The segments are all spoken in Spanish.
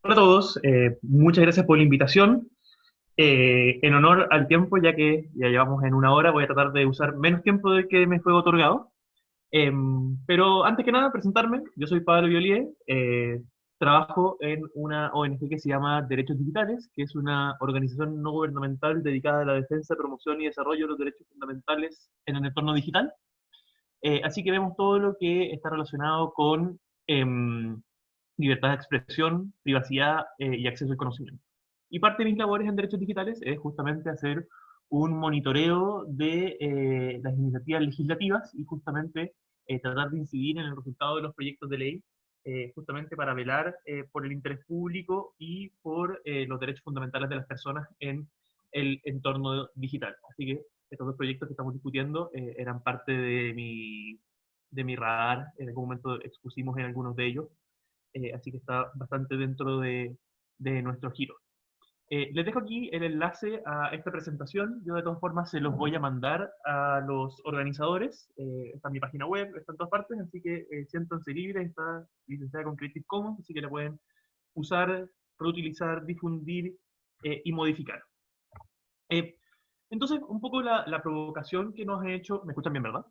Hola a todos, muchas gracias por la invitación. En honor al tiempo, ya que ya llevamos en una hora, voy a tratar de usar menos tiempo del que me fue otorgado. Pero antes que nada, presentarme. Yo soy Pablo Violier, trabajo en una ONG que se llama Derechos Digitales, que es una organización no gubernamental dedicada a la defensa, promoción y desarrollo de los derechos fundamentales en el entorno digital. Así que vemos todo lo que está relacionado con libertad de expresión, privacidad y acceso al conocimiento. Y parte de mis labores en derechos digitales es justamente hacer un monitoreo de las iniciativas legislativas y justamente tratar de incidir en el resultado de los proyectos de ley, justamente para velar por el interés público y por los derechos fundamentales de las personas en el entorno digital. Así que estos dos proyectos que estamos discutiendo eran parte de mi radar. En algún momento expusimos en algunos de ellos, así que está bastante dentro de nuestro giro. Les dejo aquí el enlace a esta presentación. Yo de todas formas se los voy a mandar a los organizadores. Está en mi página web, está en todas partes, así que siéntanse libres. Está licenciada con Creative Commons, así que la pueden usar, reutilizar, difundir y modificar. Eh, entonces, un poco la provocación que nos ha hecho. ¿Me escuchan bien, verdad?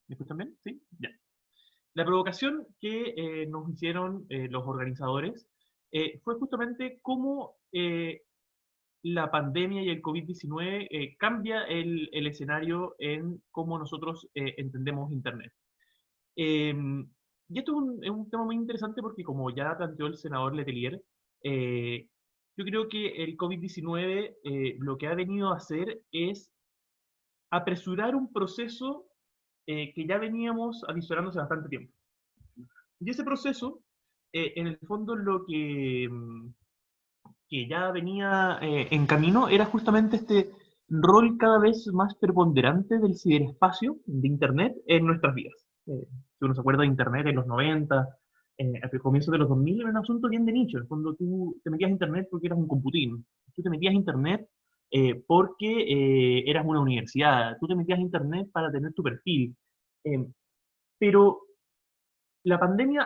¿Me escuchan bien? ¿Sí? Ya. La provocación que nos hicieron los organizadores fue justamente cómo la pandemia y el COVID-19 cambia el escenario en cómo nosotros entendemos Internet. Eh, y esto es un tema muy interesante porque, como ya planteó el senador Letelier, eh, yo creo que el COVID-19 lo que ha venido a hacer es apresurar un proceso que ya veníamos avisorando hace bastante tiempo. Y ese proceso, en el fondo, que ya venía en camino era justamente este rol cada vez más preponderante del ciberespacio, de Internet, en nuestras vidas. Si uno se acuerda de Internet en los 90, al comienzo de los 2000, era un asunto bien de nicho. En el fondo, tú te metías a Internet porque eras un computín. Tú te metías a Internet porque eras una universidad. Tú te metías a Internet para tener tu perfil. Eh, pero la pandemia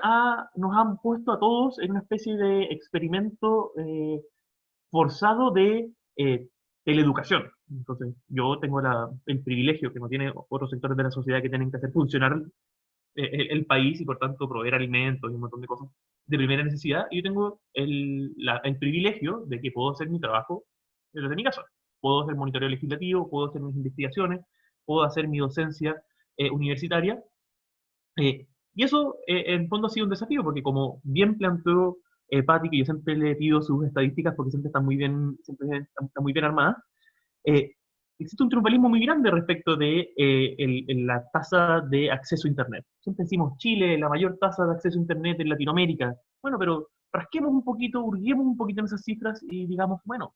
nos ha puesto a todos en una especie de experimento forzado de teleeducación. Entonces, yo tengo el privilegio que no tiene otros sectores de la sociedad que tienen que hacer funcionar el país y por tanto proveer alimentos y un montón de cosas de primera necesidad. Y yo tengo el privilegio de que puedo hacer mi trabajo desde mi casa. Puedo hacer monitoreo legislativo, puedo hacer mis investigaciones, puedo hacer mi docencia universitaria, y eso, en fondo, ha sido un desafío, porque como bien planteó Patti, que yo siempre le pido sus estadísticas porque siempre están muy bien, están muy bien armadas, eh, existe un triunfalismo muy grande respecto de la tasa de acceso a Internet. Siempre decimos Chile, la mayor tasa de acceso a Internet en Latinoamérica. Bueno, pero rasquemos un poquito, hurguemos un poquito en esas cifras y digamos, bueno,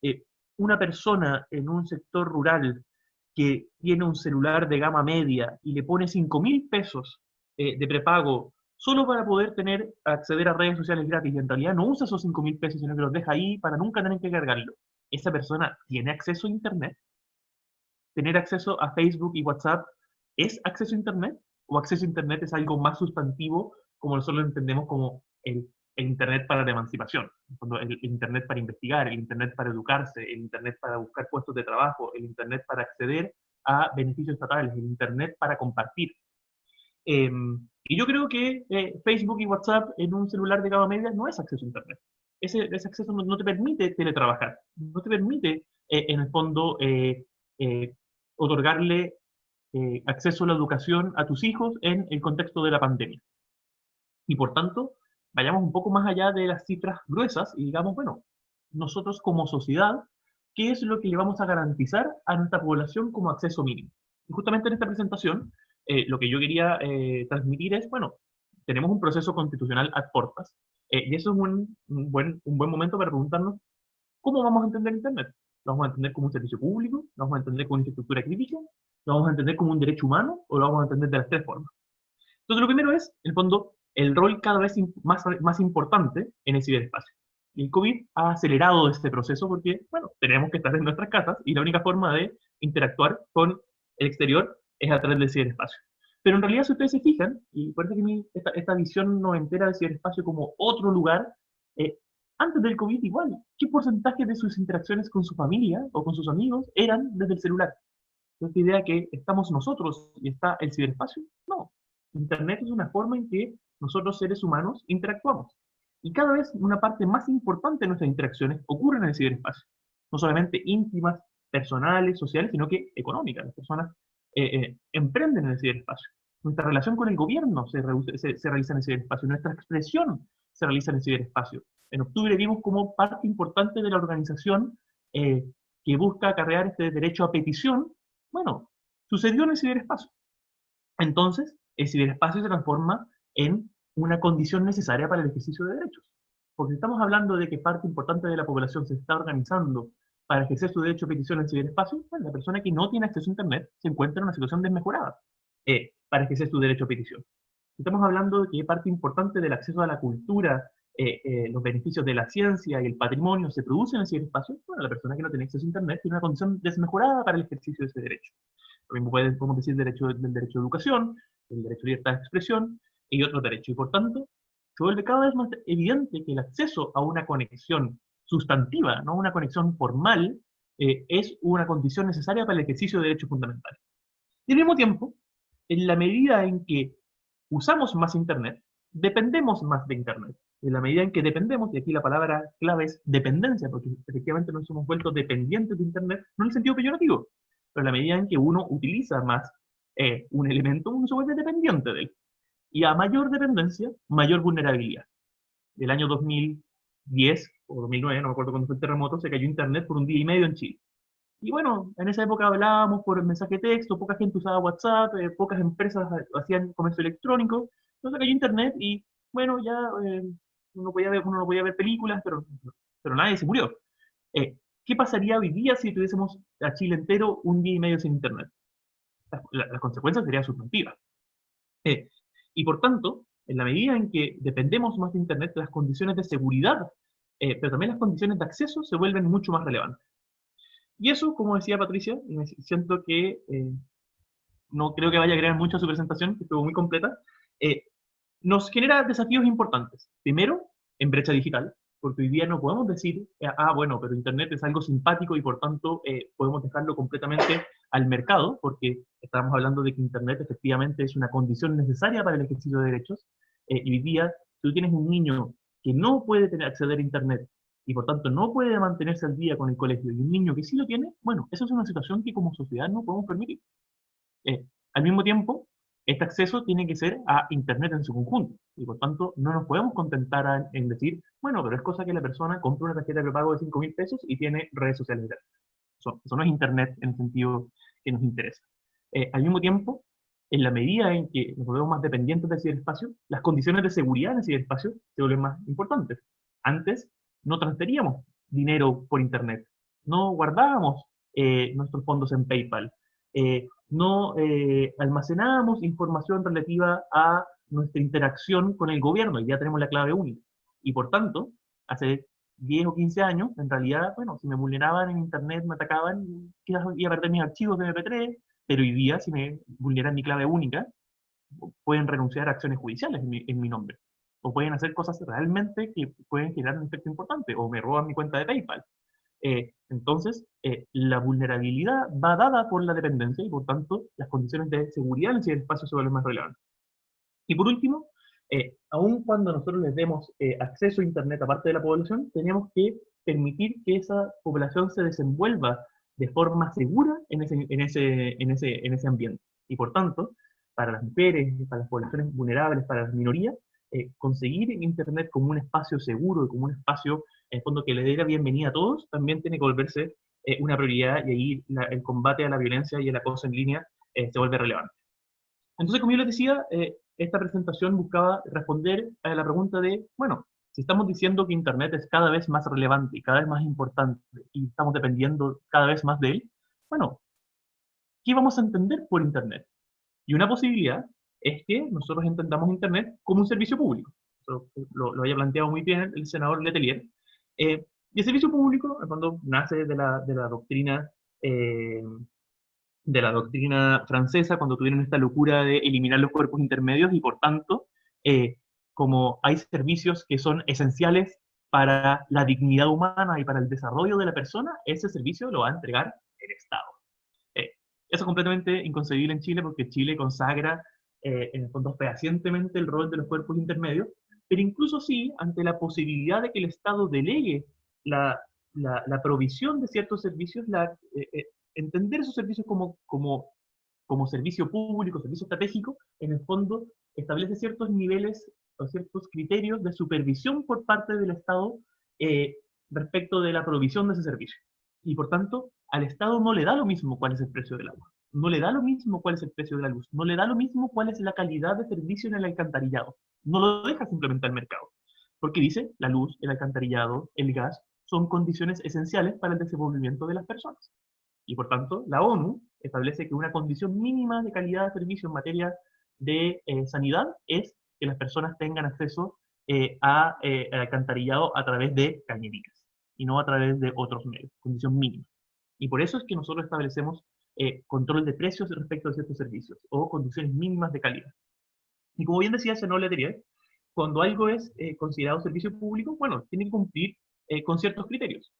eh, una persona en un sector rural que tiene un celular de gama media y le pone 5.000 pesos de prepago solo para poder acceder a redes sociales gratis y en realidad no usa esos 5.000 pesos, sino que los deja ahí para nunca tener que cargarlo. ¿Esa persona tiene acceso a Internet? ¿Tener acceso a Facebook y WhatsApp es acceso a Internet? ¿O acceso a Internet es algo más sustantivo, como nosotros lo entendemos como el Internet para la emancipación? El Internet para investigar, el Internet para educarse, el Internet para buscar puestos de trabajo, el Internet para acceder a beneficios estatales, el Internet para compartir. Eh, y yo creo que Facebook y WhatsApp en un celular de gama media no es acceso a Internet. Ese acceso no te permite teletrabajar, no te permite, en el fondo, eh, otorgarle acceso a la educación a tus hijos en el contexto de la pandemia. Y por tanto, vayamos un poco más allá de las cifras gruesas y digamos, bueno, nosotros como sociedad, ¿qué es lo que le vamos a garantizar a nuestra población como acceso mínimo? Y justamente en esta presentación, lo que yo quería transmitir es, bueno, tenemos un proceso constitucional ad portas, y eso es un buen momento para preguntarnos, ¿cómo vamos a entender Internet? ¿Lo vamos a entender como un servicio público? ¿Lo vamos a entender como una infraestructura crítica? ¿Lo vamos a entender como un derecho humano? ¿O lo vamos a entender de las tres formas? Entonces, lo primero es, en el fondo, el rol cada vez más importante en el ciberespacio. Y el COVID ha acelerado este proceso porque, bueno, tenemos que estar en nuestras casas y la única forma de interactuar con el exterior es a través del ciberespacio. Pero en realidad, si ustedes se fijan, y parece que esta visión noventera del ciberespacio como otro lugar, eh, antes del COVID igual, ¿qué porcentaje de sus interacciones con su familia o con sus amigos eran desde el celular? Esta idea que estamos nosotros y está el ciberespacio, no. Internet es una forma en que nosotros seres humanos interactuamos. Y cada vez una parte más importante de nuestras interacciones ocurre en el ciberespacio. No solamente íntimas, personales, sociales, sino que económicas. Las personas emprenden en el ciberespacio. Nuestra relación con el gobierno se realiza en el ciberespacio. Nuestra expresión se realiza en el ciberespacio. En octubre vimos como parte importante de la organización que busca acarrear este derecho a petición, bueno, sucedió en el ciberespacio. Entonces, el ciberespacio se transforma en una condición necesaria para el ejercicio de derechos. Porque estamos hablando de que parte importante de la población se está organizando para ejercer su derecho a petición en el ciberespacio, bueno, la persona que no tiene acceso a Internet se encuentra en una situación desmejorada para ejercer su derecho a petición. Estamos hablando de que parte importante del acceso a la cultura, los beneficios de la ciencia y el patrimonio se producen en el ciberespacio. Bueno, la persona que no tiene acceso a Internet tiene una condición desmejorada para el ejercicio de ese derecho. Lo mismo podemos decir del derecho a educación, del derecho a libertad de expresión y otros derechos. Y por tanto, se vuelve cada vez más evidente que el acceso a una conexión sustantiva, no una conexión formal, es una condición necesaria para el ejercicio de derechos fundamentales. Y al mismo tiempo, en la medida en que usamos más Internet, dependemos más de Internet. En la medida en que dependemos, y aquí la palabra clave es dependencia, porque efectivamente nos hemos vuelto dependientes de Internet, no en el sentido peyorativo, pero en la medida en que uno utiliza más un elemento, uno se vuelve dependiente de él. Y a mayor dependencia, mayor vulnerabilidad. El año 2010 o 2009, no me acuerdo cuándo fue el terremoto, se cayó Internet por un día y medio en Chile. Y bueno, en esa época hablábamos por mensaje de texto, poca gente usaba WhatsApp, pocas empresas hacían comercio electrónico, entonces cayó Internet y bueno, ya uno no podía ver películas, pero nadie se murió. ¿Qué pasaría hoy día si tuviésemos a Chile entero un día y medio sin Internet? Las consecuencias serían sustantivas. Eh, y por tanto, en la medida en que dependemos más de Internet, las condiciones de seguridad, pero también las condiciones de acceso se vuelven mucho más relevantes. Y eso, como decía Patricia, y siento que no creo que vaya a agregar mucho a su presentación, que estuvo muy completa, eh, nos genera desafíos importantes. Primero, en brecha digital, porque hoy día no podemos decir, bueno, pero Internet es algo simpático y por tanto podemos dejarlo completamente al mercado, porque estamos hablando de que Internet efectivamente es una condición necesaria para el ejercicio de derechos. Y hoy día, si tú tienes un niño que no puede acceder a Internet y por tanto no puede mantenerse al día con el colegio, y un niño que sí lo tiene, bueno, eso es una situación que como sociedad no podemos permitir. Eh, Al mismo tiempo, este acceso tiene que ser a Internet en su conjunto. Y por tanto, no nos podemos contentar en decir, bueno, pero es cosa que la persona compra una tarjeta de prepago de 5.000 pesos y tiene redes sociales. Eso no es Internet en el sentido que nos interesa. Al mismo tiempo, en la medida en que nos volvemos más dependientes del ciberespacio, las condiciones de seguridad en el ciberespacio se vuelven más importantes. Antes no transferíamos dinero por Internet, no guardábamos nuestros fondos en PayPal, no almacenábamos información relativa a nuestra interacción con el gobierno, y ya tenemos la clave única. Y por tanto, hace 10 o 15 años, en realidad, bueno, si me vulneraban en Internet, me atacaban, quizás iba a perder mis archivos de MP3, pero hoy día, si me vulneran mi clave única, pueden renunciar a acciones judiciales en mi nombre. O pueden hacer cosas realmente que pueden generar un efecto importante, o me roban mi cuenta de PayPal. Entonces, la vulnerabilidad va dada por la dependencia y por tanto las condiciones de seguridad en el ciberespacio se vuelven más relevantes. Y por último, aun cuando nosotros les demos acceso a Internet a parte de la población, tenemos que permitir que esa población se desenvuelva de forma segura en ese ambiente. Y por tanto, para las mujeres, para las poblaciones vulnerables, para las minorías, conseguir Internet como un espacio seguro y como un espacio, en el fondo, que le dé la bienvenida a todos, también tiene que volverse una prioridad y ahí el combate a la violencia y el acoso en línea se vuelve relevante. Entonces, como yo les decía, esta presentación buscaba responder a la pregunta de, bueno, si estamos diciendo que Internet es cada vez más relevante y cada vez más importante y estamos dependiendo cada vez más de él, bueno, ¿qué vamos a entender por Internet? Y una posibilidad es que nosotros entendamos Internet como un servicio público. Eso lo había planteado muy bien el senador Letelier. Y el servicio público, en el fondo, nace de la doctrina de la doctrina francesa cuando tuvieron esta locura de eliminar los cuerpos intermedios y por tanto, como hay servicios que son esenciales para la dignidad humana y para el desarrollo de la persona, ese servicio lo va a entregar el Estado. Eh, Eso es completamente inconcebible en Chile porque Chile consagra en el fondo fehacientemente el rol de los cuerpos intermedios, pero incluso sí, ante la posibilidad de que el Estado delegue la, la provisión de ciertos servicios, entender esos servicios como servicio público, servicio estratégico, en el fondo establece ciertos niveles o ciertos criterios de supervisión por parte del Estado eh, respecto de la provisión de ese servicio. Y por tanto, al Estado no le da lo mismo cuál es el precio del agua, no le da lo mismo cuál es el precio de la luz, no le da lo mismo cuál es la calidad de servicio en el alcantarillado, no lo deja simplemente al mercado, porque dice, la luz, el alcantarillado, el gas, son condiciones esenciales para el desenvolvimiento de las personas. Y por tanto, la ONU establece que una condición mínima de calidad de servicio en materia de sanidad es que las personas tengan acceso al alcantarillado a través de cañerías y no a través de otros medios, condición mínima. Y por eso es que nosotros establecemos control de precios respecto a ciertos servicios o condiciones mínimas de calidad. Y como bien decía Senol Leterrier, cuando algo es considerado servicio público, bueno, tiene que cumplir con ciertos criterios.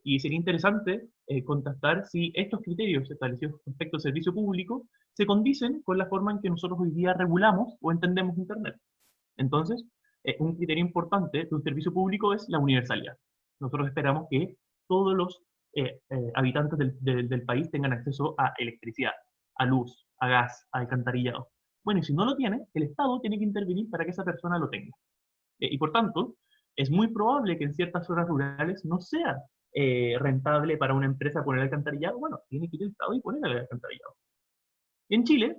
Y sería interesante contrastar si estos criterios establecidos respecto al servicio público se condicen con la forma en que nosotros hoy día regulamos o entendemos Internet. Entonces, un criterio importante de un servicio público es la universalidad. Nosotros esperamos que todos los habitantes del país tengan acceso a electricidad, a luz, a gas, a alcantarillado. Bueno, y si no lo tiene, el Estado tiene que intervenir para que esa persona lo tenga. Y por tanto, es muy probable que en ciertas zonas rurales no sea rentable para una empresa poner alcantarillado. Bueno, tiene que ir el Estado y poner el alcantarillado. En Chile,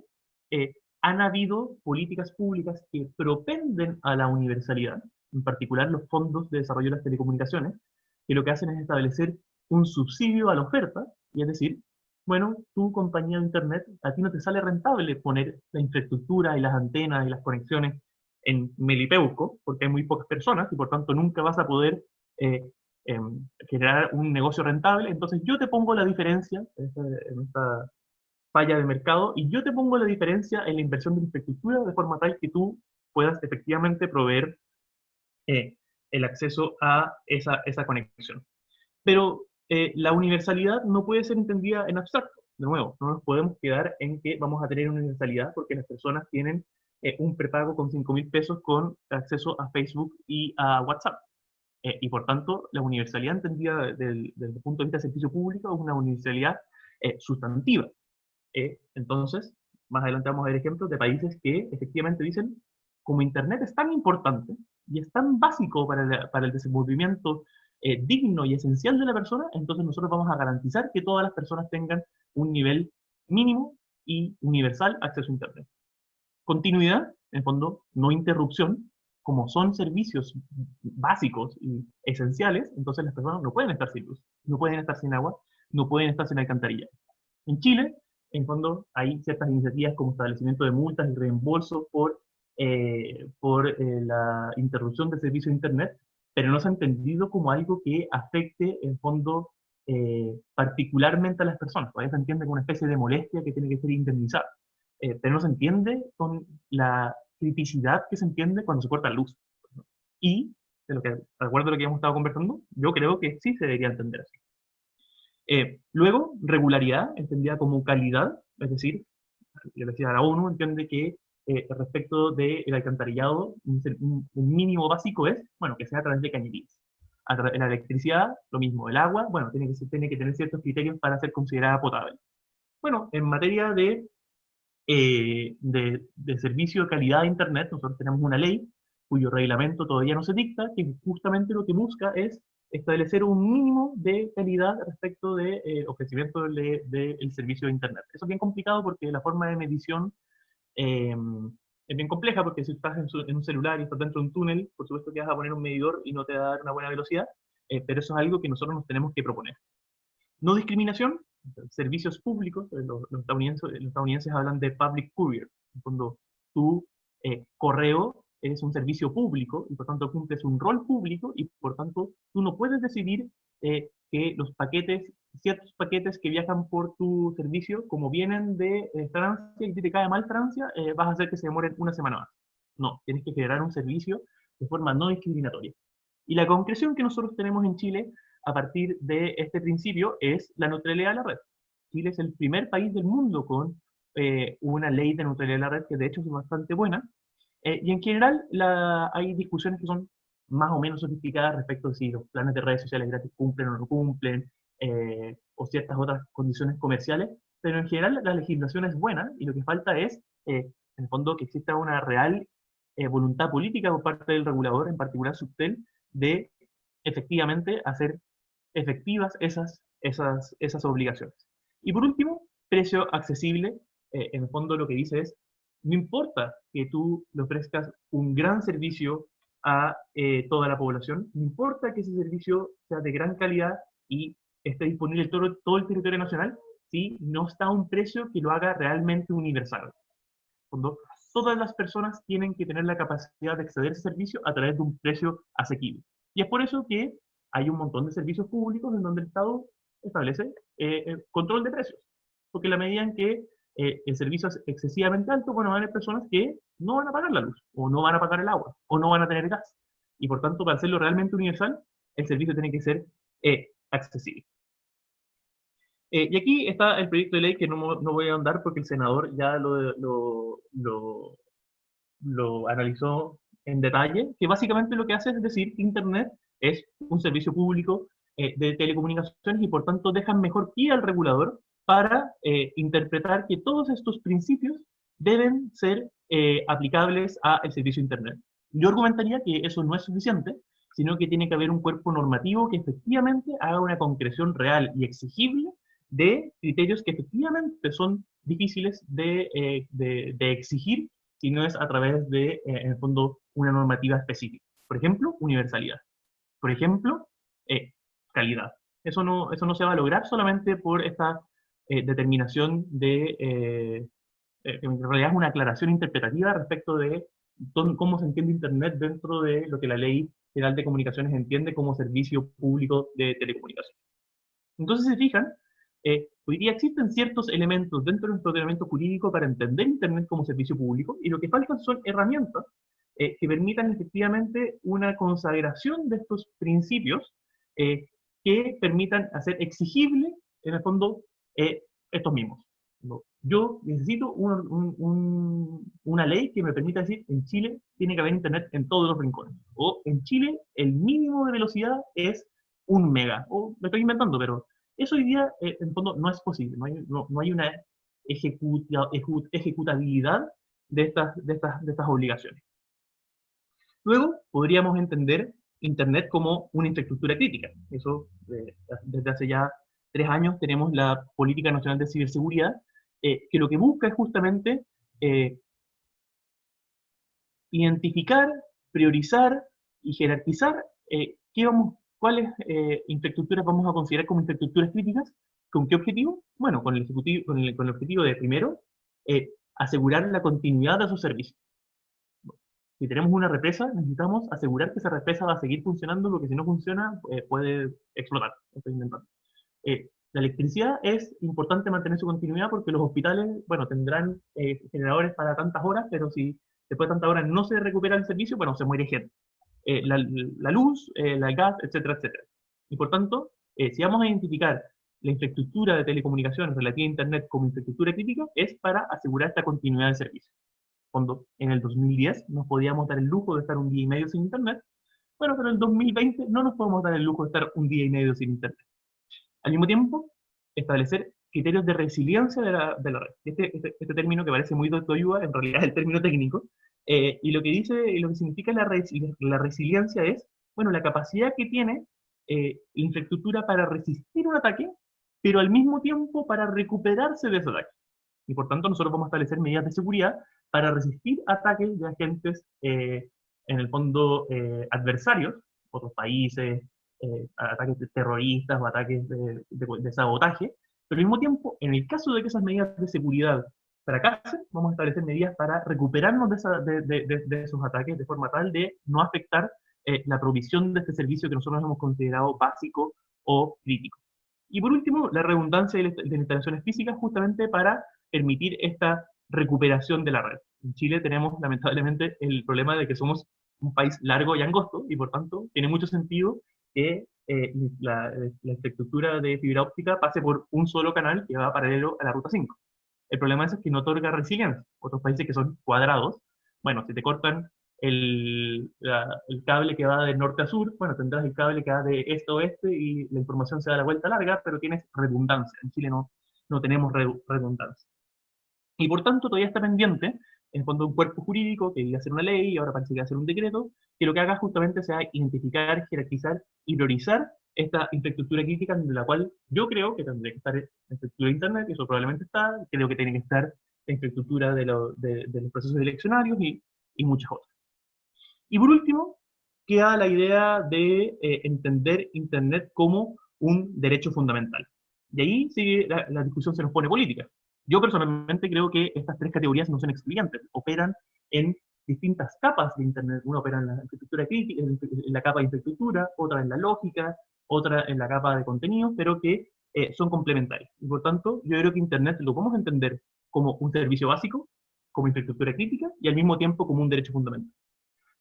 eh, han habido políticas públicas que propenden a la universalidad, en particular los fondos de desarrollo de las telecomunicaciones, que lo que hacen es establecer un subsidio a la oferta, y es decir, bueno, tu compañía de Internet, a ti no te sale rentable poner la infraestructura y las antenas y las conexiones en Melipeuco, porque hay muy pocas personas y por tanto nunca vas a poder eh, generar un negocio rentable, entonces yo te pongo la diferencia en esta falla de mercado y yo te pongo la diferencia en la inversión de infraestructura de forma tal que tú puedas efectivamente proveer eh, el acceso a esa conexión. Pero la universalidad no puede ser entendida en abstracto. De nuevo, no nos podemos quedar en que vamos a tener una universalidad porque las personas tienen un prepago con 5.000 pesos con acceso a Facebook y a WhatsApp. Y por tanto, la universalidad entendida desde el punto de vista del servicio público es una universalidad sustantiva. Entonces, más adelante vamos a ver ejemplos de países que efectivamente dicen, como Internet es tan importante y es tan básico para el desenvolvimiento digno y esencial de la persona, entonces nosotros vamos a garantizar que todas las personas tengan un nivel mínimo y universal acceso a Internet. Continuidad, en el fondo, no interrupción, como son servicios básicos y esenciales, entonces las personas no pueden estar sin luz, no pueden estar sin agua, no pueden estar sin alcantarilla. En Chile, en fondo, hay ciertas iniciativas como establecimiento de multas y reembolso por la interrupción del servicio de Internet, pero no se ha entendido como algo que afecte, en fondo, particularmente a las personas. Todavía se entiende como una especie de molestia que tiene que ser indemnizada. Pero no se entiende con la criticidad que se entiende cuando se corta la luz. Y, de acuerdo a lo que hemos estado conversando, yo creo que sí se debería entender así. Luego, regularidad, entendida como calidad, es decir, yo decía, la ONU entiende que respecto del alcantarillado, un mínimo básico es, bueno, que sea a través de cañerías. La electricidad, lo mismo, el agua, bueno, tiene que tener ciertos criterios para ser considerada potable. Bueno, en materia de servicio de calidad de Internet, nosotros tenemos una ley cuyo reglamento todavía no se dicta, que justamente lo que busca es establecer un mínimo de calidad respecto de ofrecimiento del servicio de Internet. Eso es bien complicado porque la forma de medición eh, es bien compleja, porque si estás en un celular y estás dentro de un túnel, por supuesto que vas a poner un medidor y no te va a dar una buena velocidad, pero eso es algo que nosotros nos tenemos que proponer. No discriminación, servicios públicos, los estadounidenses hablan de public courier, cuando tu correo es un servicio público y por tanto cumples un rol público y por tanto tú no puedes decidir que los paquetes ciertos paquetes que viajan por tu servicio, como vienen de Francia y te cae mal Francia, vas a hacer que se demoren una semana más. No, tienes que generar un servicio de forma no discriminatoria. Y la concreción que nosotros tenemos en Chile a partir de este principio es la neutralidad de la red. Chile es el primer país del mundo con una ley de neutralidad de la red que de hecho es bastante buena. Y en general hay discusiones que son más o menos sofisticadas respecto de si los planes de redes sociales gratis cumplen o no cumplen, o ciertas otras condiciones comerciales, pero en general la legislación es buena y lo que falta es, en el fondo, que exista una real voluntad política por parte del regulador, en particular Subtel, de efectivamente hacer efectivas esas obligaciones. Y por último, precio accesible. En el fondo lo que dice es, no importa que tú le ofrezcas un gran servicio a toda la población, no importa que ese servicio sea de gran calidad y esté disponible en todo el territorio nacional, si no está a un precio que lo haga realmente universal. Cuando todas las personas tienen que tener la capacidad de acceder a ese servicio a través de un precio asequible. Y es por eso que hay un montón de servicios públicos en donde el Estado establece control de precios. Porque en la medida en que el servicio es excesivamente alto, bueno, van a haber personas que no van a pagar la luz, o no van a pagar el agua, o no van a tener gas. Y por tanto, para hacerlo realmente universal, el servicio tiene que ser accesible. Y aquí está el proyecto de ley que no voy a andar porque el senador ya lo analizó en detalle, que básicamente lo que hace es decir que Internet es un servicio público de telecomunicaciones y por tanto dejan mejor pie al regulador para interpretar que todos estos principios deben ser aplicables al servicio Internet. Yo argumentaría que eso no es suficiente, sino que tiene que haber un cuerpo normativo que efectivamente haga una concreción real y exigible de criterios que efectivamente son difíciles de exigir si no es a través de, en el fondo, una normativa específica. Por ejemplo, universalidad. Por ejemplo, calidad. Eso no se va a lograr solamente por esta determinación que en realidad es una aclaración interpretativa respecto de cómo se entiende Internet dentro de lo que la Ley General de Comunicaciones entiende como servicio público de telecomunicaciones. Entonces, si se fijan, hoy día existen ciertos elementos dentro de nuestro ordenamiento jurídico para entender Internet como servicio público, y lo que faltan son herramientas que permitan efectivamente una consagración de estos principios que permitan hacer exigible, en el fondo, estos mismos. ¿No? Yo necesito una ley que me permita decir, en Chile tiene que haber Internet en todos los rincones, o en Chile el mínimo de velocidad es 1 mega, o me estoy inventando, pero eso hoy día, en el fondo, no es posible. No hay una ejecutabilidad de estas obligaciones. Luego, podríamos entender Internet como una infraestructura crítica. Eso, desde hace ya 3 años, tenemos la Política Nacional de Ciberseguridad, que lo que busca es justamente identificar, priorizar y jerarquizar cuáles infraestructuras vamos a considerar como infraestructuras críticas. ¿Con qué objetivo? Bueno, con el objetivo de, primero, asegurar la continuidad de esos servicios. Si tenemos una represa, necesitamos asegurar que esa represa va a seguir funcionando, porque si no funciona, puede explotar. Estoy inventando. La electricidad es importante mantener su continuidad porque los hospitales, bueno, tendrán generadores para tantas horas, pero si después de tantas horas no se recupera el servicio, bueno, se muere gente. La luz, el gas, etcétera, etcétera. Y por tanto, si vamos a identificar la infraestructura de telecomunicaciones relativa a Internet como infraestructura crítica, es para asegurar esta continuidad del servicio. Cuando en el 2010 nos podíamos dar el lujo de estar un día y medio sin Internet, bueno, pero en el 2020 no nos podemos dar el lujo de estar un día y medio sin Internet. Al mismo tiempo, establecer criterios de resiliencia de la red. Este término que parece muy de autoayuda, en realidad es el término técnico, y lo que dice, y lo que significa la resiliencia es, bueno, la capacidad que tiene la infraestructura para resistir un ataque, pero al mismo tiempo para recuperarse de ese ataque. Y por tanto, nosotros vamos a establecer medidas de seguridad para resistir ataques de agentes, en el fondo, adversarios, otros países, ataques terroristas o ataques de sabotaje, pero al mismo tiempo, en el caso de que esas medidas de seguridad fracasen, vamos a establecer medidas para recuperarnos de esos ataques de forma tal de no afectar la provisión de este servicio que nosotros hemos considerado básico o crítico. Y por último, la redundancia de las instalaciones físicas justamente para permitir esta recuperación de la red. En Chile tenemos lamentablemente el problema de que somos un país largo y angosto y por tanto tiene mucho sentido que la infraestructura de fibra óptica pase por un solo canal que va paralelo a la ruta 5. El problema es que no otorga resiliencia. Otros países que son cuadrados, bueno, si te cortan el cable que va de norte a sur, bueno, tendrás el cable que va de este a oeste y la información se da la vuelta larga, pero tienes redundancia. En Chile no tenemos redundancia. Y por tanto todavía está pendiente, en el fondo, un cuerpo jurídico que iba a ser una ley, y ahora parece que va a ser un decreto, que lo que haga justamente sea identificar, jerarquizar y priorizar esta infraestructura crítica de la cual yo creo que tendría que estar la infraestructura de Internet, y eso probablemente está, creo que tiene que estar la infraestructura de los procesos eleccionarios y muchas otras. Y por último, queda la idea de entender Internet como un derecho fundamental. Y ahí sí la discusión se nos pone política. Yo personalmente creo que estas tres categorías no son excluyentes, operan en distintas capas de Internet. Una opera en la infraestructura crítica, en la capa de infraestructura, otra en la lógica, otra en la capa de contenido, pero que son complementarias. Y por tanto, yo creo que Internet lo podemos entender como un servicio básico, como infraestructura crítica, y al mismo tiempo como un derecho fundamental.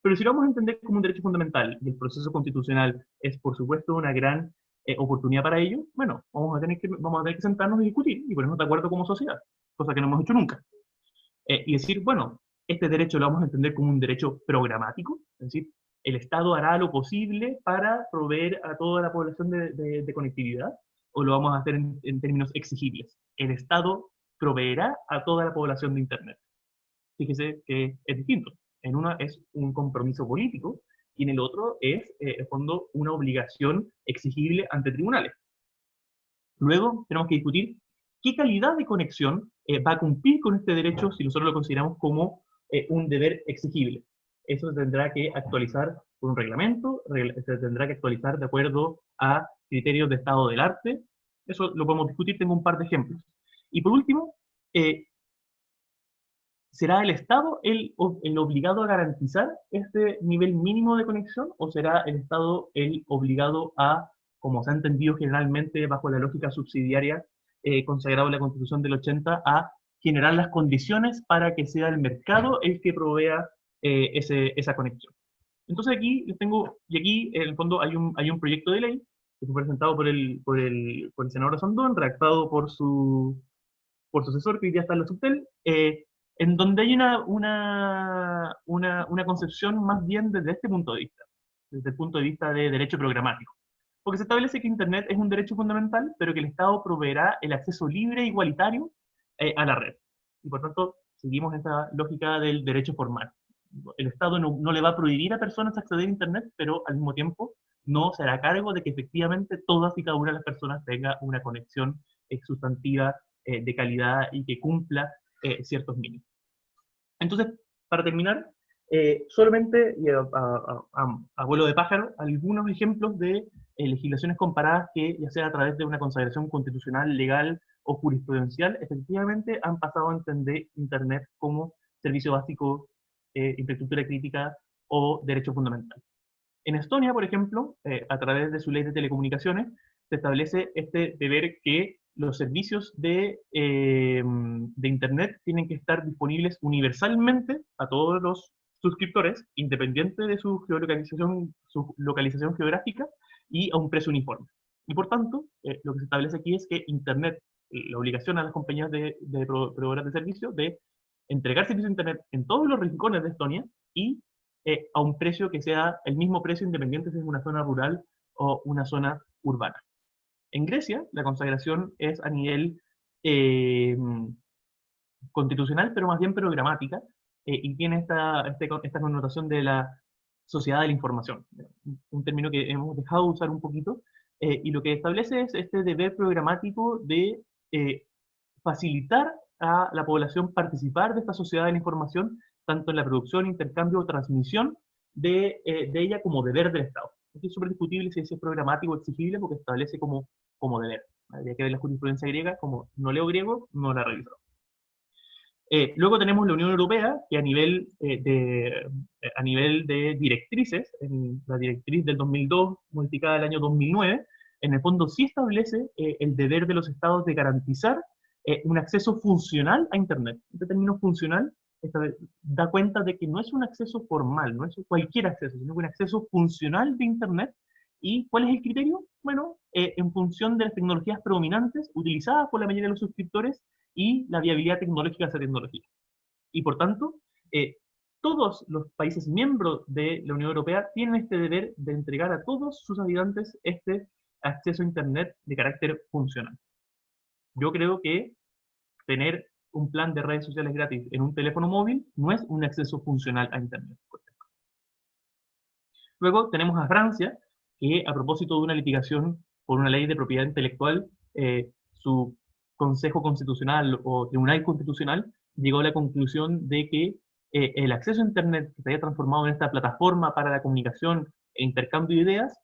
Pero si lo vamos a entender como un derecho fundamental y el proceso constitucional es, por supuesto, una gran oportunidad para ello, bueno, vamos a tener que sentarnos y discutir y ponernos de acuerdo como sociedad, cosa que no hemos hecho nunca. Y decir, bueno, este derecho lo vamos a entender como un derecho programático, es decir, el Estado hará lo posible para proveer a toda la población de conectividad, o lo vamos a hacer en términos exigibles. El Estado proveerá a toda la población de Internet. Fíjese que es distinto. En una es un compromiso político y en el otro es, en fondo, una obligación exigible ante tribunales. Luego tenemos que discutir qué calidad de conexión va a cumplir con este derecho si nosotros lo consideramos como un deber exigible. Eso se tendrá que actualizar por un reglamento, se tendrá que actualizar de acuerdo a criterios de estado del arte. Eso lo podemos discutir, tengo un par de ejemplos. Y por último, ¿será el Estado el obligado a garantizar este nivel mínimo de conexión o será el Estado el obligado a, como se ha entendido generalmente bajo la lógica subsidiaria consagrada en la Constitución del 80, a generar las condiciones para que sea el mercado el que provea esa conexión? Entonces aquí les tengo, y aquí en el fondo hay un proyecto de ley que fue presentado por el senador Sandón, redactado por su asesor, que hoy día está en la Subtel, en donde hay una concepción más bien desde este punto de vista, desde el punto de vista de derecho programático. Porque se establece que Internet es un derecho fundamental, pero que el Estado proveerá el acceso libre e igualitario a la red. Y por tanto, seguimos esta lógica del derecho formal. El Estado no le va a prohibir a personas acceder a Internet, pero al mismo tiempo no se hará cargo de que efectivamente todas y cada una de las personas tenga una conexión sustantiva de calidad y que cumpla ciertos mínimos. Entonces, para terminar, solamente a vuelo de pájaro, algunos ejemplos de legislaciones comparadas que, ya sea a través de una consagración constitucional, legal o jurisprudencial, efectivamente han pasado a entender Internet como servicio básico, infraestructura crítica o derecho fundamental. En Estonia, por ejemplo, a través de su ley de telecomunicaciones, se establece este deber que los servicios de Internet tienen que estar disponibles universalmente a todos los suscriptores, independiente de su localización geográfica y a un precio uniforme. Y por tanto, lo que se establece aquí es que Internet, la obligación a las compañías de proveedoras de servicios de entregar servicio de Internet en todos los rincones de Estonia y a un precio que sea el mismo precio independiente si es una zona rural o una zona urbana. En Grecia, la consagración es a nivel eh, constitucional, pero más bien programática, y tiene esta connotación de la sociedad de la información, un término que hemos dejado de usar un poquito, y lo que establece es este deber programático de facilitar a la población participar de esta sociedad de la información, tanto en la producción, intercambio o transmisión de ella como deber del Estado. Es súper discutible si es programático o exigible porque establece como deber. Habría que ver la jurisprudencia griega, como no leo griego, no la reviso. Luego tenemos la Unión Europea, que a nivel de directrices, en la directriz del 2002, modificada del año 2009, en el fondo sí establece el deber de los estados de garantizar un acceso funcional a Internet. Este término funcional da cuenta de que no es un acceso formal, no es cualquier acceso, sino un acceso funcional de Internet. ¿Y cuál es el criterio? Bueno, en función de las tecnologías predominantes utilizadas por la mayoría de los suscriptores y la viabilidad tecnológica de esa tecnología. Y por tanto, todos los países miembros de la Unión Europea tienen este deber de entregar a todos sus habitantes este acceso a Internet de carácter funcional. Yo creo que tener un plan de redes sociales gratis en un teléfono móvil no es un acceso funcional a Internet. Luego tenemos a Francia, que a propósito de una litigación por una ley de propiedad intelectual, su Consejo Constitucional o Tribunal Constitucional llegó a la conclusión de que el acceso a Internet que se haya transformado en esta plataforma para la comunicación e intercambio de ideas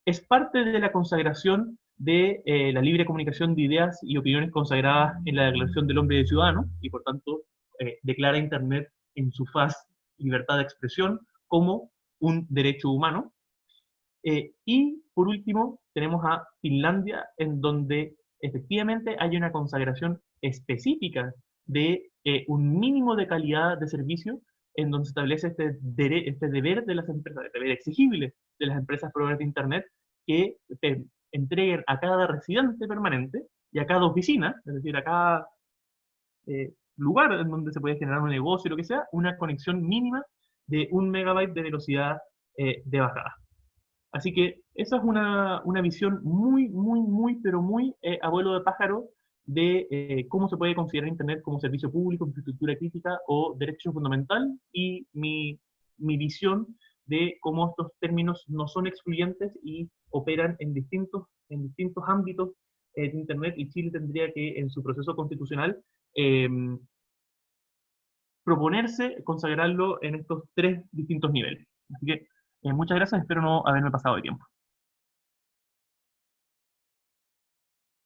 es parte de la consagración de la libre comunicación de ideas y opiniones consagradas en la Declaración del Hombre y del Ciudadano, y por tanto declara Internet en su faz libertad de expresión como un derecho humano. Y por último, tenemos a Finlandia, en donde efectivamente hay una consagración específica de un mínimo de calidad de servicio, en donde se establece este deber de las empresas, este deber exigible de las empresas proveedoras de Internet, que entreguen a cada residente permanente y a cada oficina, es decir, a cada lugar en donde se puede generar un negocio o lo que sea, una conexión mínima de 1 megabyte de velocidad de bajada. Así que esa es una visión muy, muy, muy, pero muy abuelo de pájaro de cómo se puede considerar Internet como servicio público, infraestructura crítica o derecho fundamental, y mi visión de cómo estos términos no son excluyentes y operan en distintos ámbitos de Internet, y Chile tendría que, en su proceso constitucional, eh, proponerse consagrarlo en estos tres distintos niveles. Así que muchas gracias, espero no haberme pasado de tiempo.